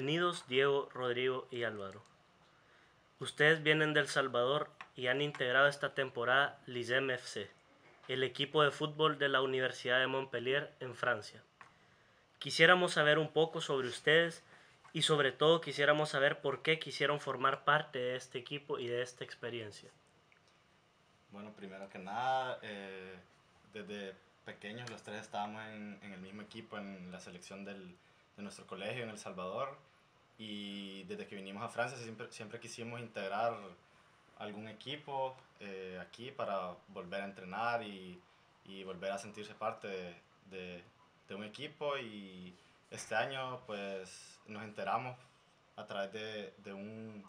Bienvenidos Diego, Rodrigo y Álvaro. Ustedes vienen de El Salvador y han integrado esta temporada l'ISEM FC, el equipo de fútbol de la Universidad de Montpellier en Francia. Quisiéramos saber un poco sobre ustedes y sobre todo quisiéramos saber por qué quisieron formar parte de este equipo y de esta experiencia. Bueno, primero que nada, desde pequeños los tres estábamos en el mismo equipo en la selección de nuestro colegio en El Salvador, y desde que vinimos a Francia siempre quisimos integrar algún equipo aquí para volver a entrenar y volver a sentirse parte de un equipo. Y este año pues nos enteramos a través de un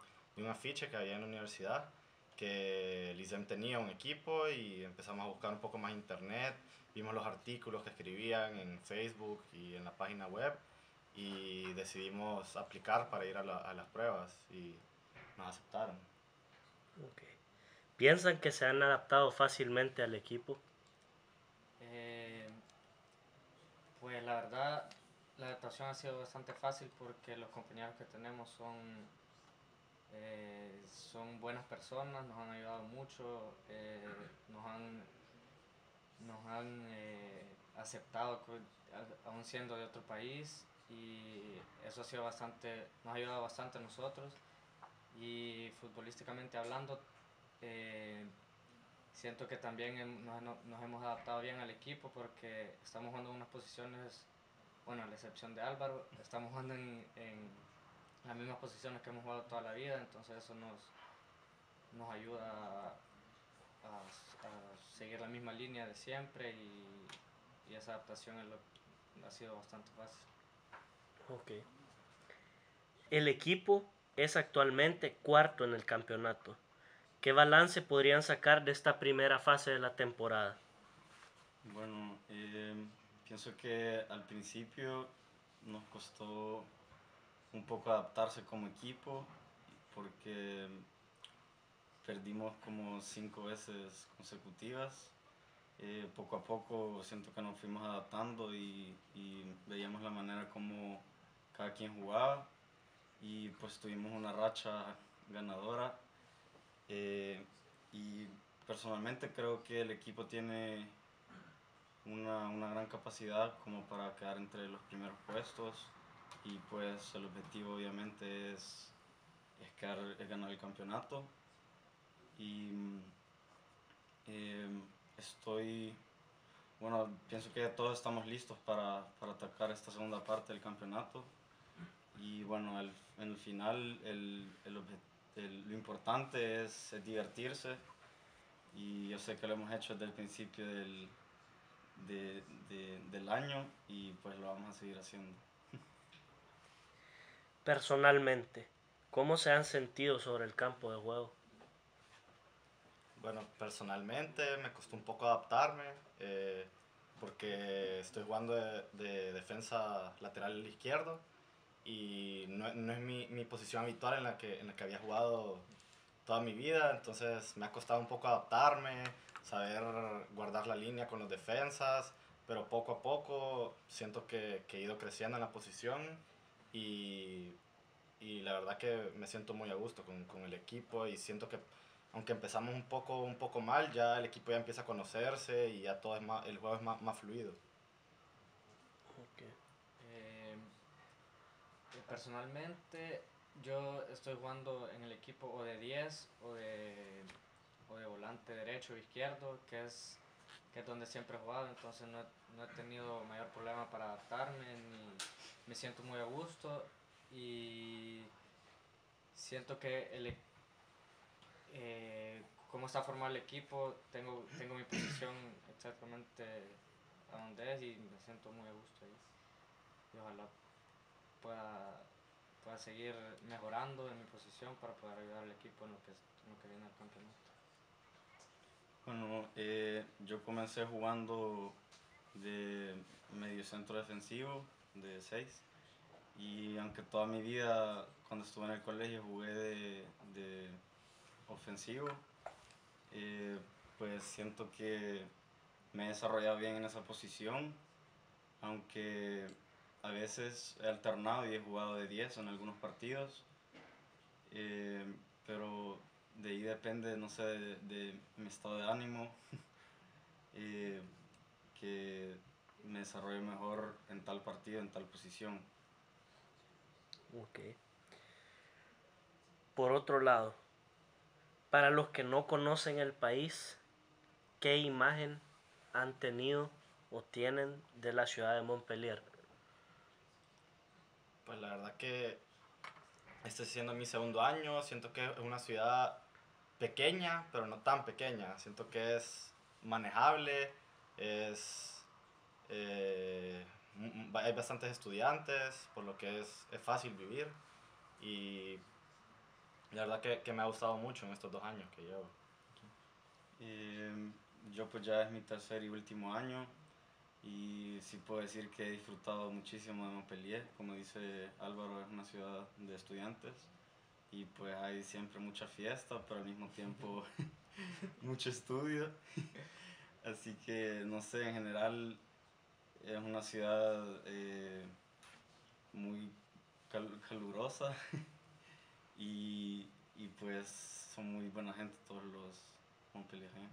afiche que había en la universidad que el ISEM tenía un equipo, y empezamos a buscar un poco más en internet, vimos los artículos que escribían en Facebook y en la página web, y decidimos aplicar para ir a las pruebas y nos aceptaron. Okay. ¿Piensan que se han adaptado fácilmente al equipo? Eh, pues la verdad, la adaptación ha sido bastante fácil porque los compañeros que tenemos son buenas personas, nos han ayudado mucho, nos han aceptado aún siendo de otro país, y eso ha sido nos ha ayudado bastante a nosotros. Y futbolísticamente hablando, eh, siento que también nos hemos adaptado bien al equipo porque estamos jugando en unas posiciones, bueno, a la excepción de Álvaro, estamos jugando en las mismas posiciones que hemos jugado toda la vida, entonces eso nos ayuda a seguir la misma línea de siempre, y esa adaptación ha sido bastante fácil. Okay. El equipo es actualmente cuarto en el campeonato. ¿Qué balance podrían sacar de esta primera fase de la temporada? Bueno, pienso que al principio nos costó un poco adaptarse como equipo porque perdimos como 5 veces consecutivas. Poco a poco siento que nos fuimos adaptando y veíamos la manera como cada quien jugaba, y pues tuvimos una racha ganadora. Y personalmente creo que el equipo tiene una gran capacidad como para quedar entre los primeros puestos, y pues el objetivo obviamente es ganar el campeonato. Y eh, estoy, bueno, pienso que todos estamos listos para atacar esta segunda parte del campeonato. Y bueno, en el final lo importante es divertirse, y yo sé que lo hemos hecho desde el principio del año, y pues lo vamos a seguir haciendo. Personalmente, ¿cómo se han sentido sobre el campo de juego? Bueno, personalmente me costó un poco adaptarme, porque estoy jugando de defensa lateral izquierdo, y no es mi posición habitual en la que había jugado toda mi vida. Entonces me ha costado un poco adaptarme, saber guardar la línea con los defensas, pero poco a poco siento que he ido creciendo en la posición, y, y la verdad que me siento muy a gusto con el equipo, y siento que aunque empezamos un poco mal, ya el equipo ya empieza a conocerse y ya todo el juego es más fluido. Okay. Eh, Personalmente, yo estoy jugando en el equipo o de 10 o de volante derecho o izquierdo, que es donde siempre he jugado, entonces no he tenido mayor problema para adaptarme, ni me siento muy a gusto, y siento que cómo está formado el equipo, tengo mi posición exactamente a donde es, y me siento muy a gusto ahí, y ojalá pueda, pueda seguir mejorando en mi posición para poder ayudar al equipo en lo que viene al campeonato. Bueno, yo comencé jugando de medio centro defensivo, de 6, y aunque toda mi vida cuando estuve en el colegio jugué de ofensivo, eh, pues siento que me he desarrollado bien en esa posición, aunque a veces he alternado y he jugado de 10 en algunos partidos, pero de ahí depende, no sé, de mi estado de ánimo, que me desarrolle mejor en tal partido, en tal posición. Ok. Por otro lado, para los que no conocen el país, ¿qué imagen han tenido o tienen de la ciudad de Montpellier? Pues la verdad que este siendo mi segundo año, siento que es una ciudad pequeña, pero no tan pequeña. Siento que es manejable, hay bastantes estudiantes, por lo que es fácil vivir. Y la verdad que me ha gustado mucho en estos 2 años que llevo. Yo pues ya es mi tercer y último año y sí puedo decir que he disfrutado muchísimo de Montpellier. Como dice Álvaro, es una ciudad de estudiantes y pues hay siempre mucha fiesta, pero al mismo tiempo mucho estudio. Así que no sé, en general es una ciudad muy calurosa y pues son muy buena gente todos los montpellieranos.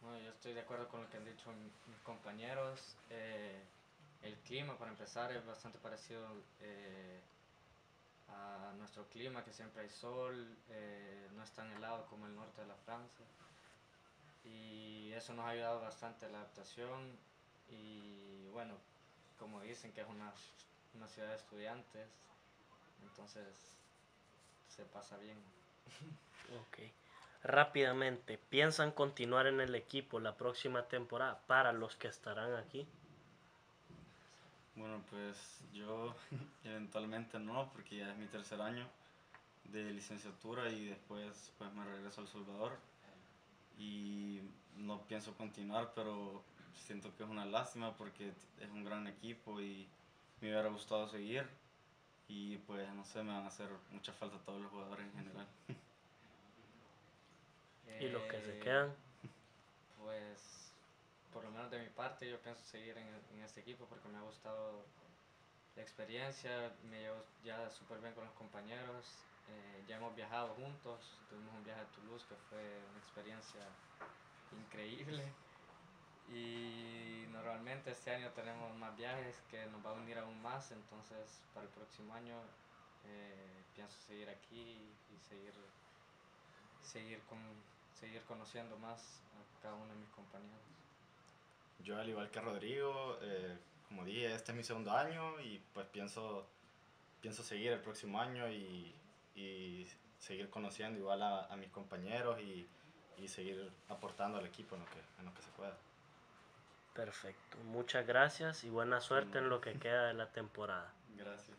Bueno, yo estoy de acuerdo con lo que han dicho mis compañeros. El clima, para empezar, es bastante parecido a nuestro clima, que siempre hay sol, no es tan helado como el norte de la Francia. Y eso nos ha ayudado bastante a la adaptación. Y bueno, como dicen que es una ciudad de estudiantes, entonces se pasa bien. Ok. Rápidamente, ¿piensan continuar en el equipo la próxima temporada para los que estarán aquí? Bueno, pues yo eventualmente no, porque ya es mi tercer año de licenciatura y después pues me regreso a El Salvador y no pienso continuar, pero siento que es una lástima porque es un gran equipo y me hubiera gustado seguir y pues no sé, me van a hacer mucha falta todos los jugadores en general. ¿Y los que se quedan? Pues, por lo menos de mi parte, yo pienso seguir en este equipo porque me ha gustado la experiencia, me llevo ya súper bien con los compañeros, ya hemos viajado juntos, tuvimos un viaje a Toulouse que fue una experiencia increíble y normalmente este año tenemos más viajes que nos va a unir aún más, entonces para el próximo año pienso seguir aquí y seguir conociendo más a cada uno de mis compañeros. Yo al igual que Rodrigo, como dije, este es mi segundo año y pues pienso seguir el próximo año y seguir conociendo igual a mis compañeros y seguir aportando al equipo en lo que se pueda. Perfecto. Muchas gracias y buena suerte en lo que queda de la temporada. Gracias.